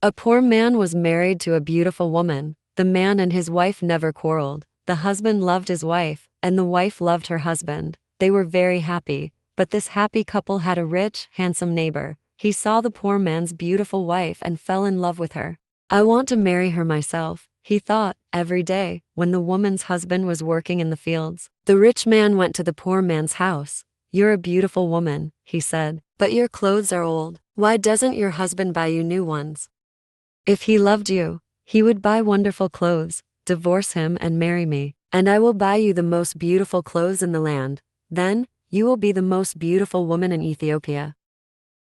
A poor man was married to a beautiful woman. The man and his wife never quarreled. The husband loved his wife, and the wife loved her husband. They were very happy, but this happy couple had a rich, handsome neighbor. He saw the poor man's beautiful wife and fell in love with her. I want to marry her myself, he thought, every day, when the woman's husband was working in the fields. The rich man went to the poor man's house. You're a beautiful woman, he said, but your clothes are old. Why doesn't your husband buy you new ones? If he loved you, he would buy wonderful clothes. Divorce him and marry me, and I will buy you the most beautiful clothes in the land. Then, you will be the most beautiful woman in Ethiopia.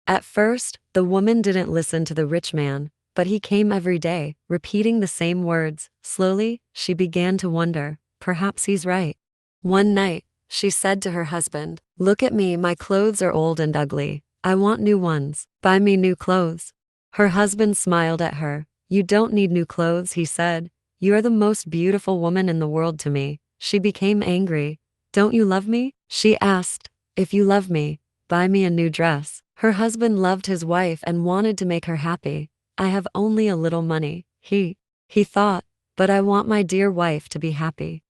At first, the woman didn't listen to the rich man, but he came every day, repeating the same words. Slowly, she began to wonder, perhaps he's right. One night, she said to her husband, "Look at me, my clothes are old and ugly. I want new ones. Buy me new clothes." Her husband smiled at her. "You don't need new clothes," he said. "You are the most beautiful woman in the world to me." She became angry. "Don't you love me?" she asked. "If you love me, buy me a new dress." Her husband loved his wife and wanted to make her happy. "I have only a little money," he thought, "but I want my dear wife to be happy."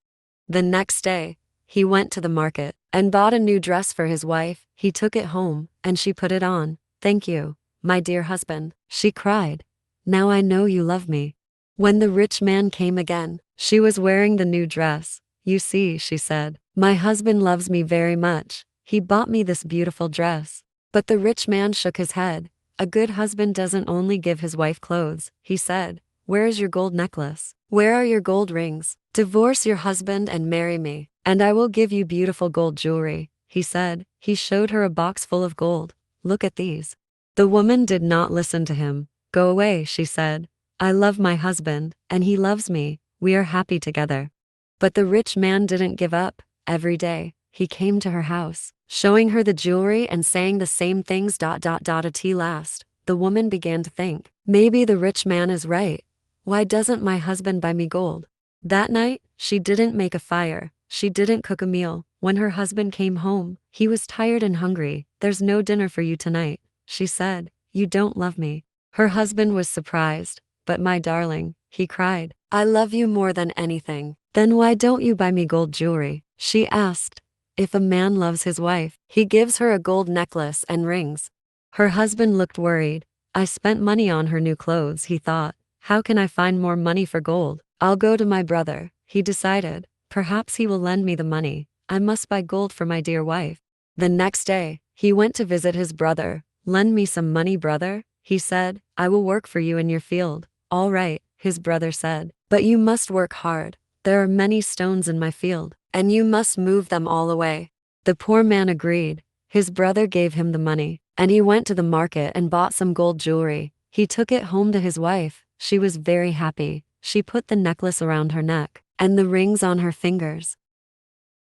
The next day, he went to the market and bought a new dress for his wife. He took it home, and she put it on. "Thank you, my dear husband," she cried. "Now I know you love me." When the rich man came again, she was wearing the new dress. "You see," she said, "my husband loves me very much. He bought me this beautiful dress." But the rich man shook his head. "A good husband doesn't only give his wife clothes," he said. "Where is your gold necklace? Where are your gold rings? Divorce your husband and marry me, and I will give you beautiful gold jewelry," he said. He showed her a box full of gold. "Look at these." The woman did not listen to him. "Go away," she said. "I love my husband, and he loves me. We are happy together." But the rich man didn't give up. Every day, he came to her house, showing her the jewelry and saying the same things. At last, the woman began to think, maybe the rich man is right. Why doesn't my husband buy me gold? That night, she didn't make a fire. She didn't cook a meal. When her husband came home, he was tired and hungry. "There's no dinner for you tonight," she said. "You don't love me." Her husband was surprised. "But my darling," he cried, "I love you more than anything." "Then why don't you buy me gold jewelry?" she asked. If a man loves his wife, he gives her a gold necklace and rings. Her husband looked worried. "I spent money on her new clothes," he thought. "How can I find more money for gold? I'll go to my brother," he decided. "Perhaps he will lend me the money. I must buy gold for my dear wife." The next day, he went to visit his brother. "Lend me some money, brother," he said. "I will work for you in your field." "All right," his brother said. "But you must work hard. There are many stones in my field, and you must move them all away." The poor man agreed. His brother gave him the money, and he went to the market and bought some gold jewelry. He took it home to his wife. She was very happy. She put the necklace around her neck, and the rings on her fingers.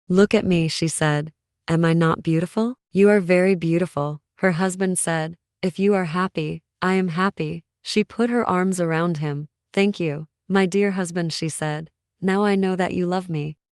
"Look at me," she said. "Am I not beautiful?" "You are very beautiful," her husband said. "If you are happy, I am happy." She put her arms around him. "Thank you, my dear husband," she said. "Now I know that you love me."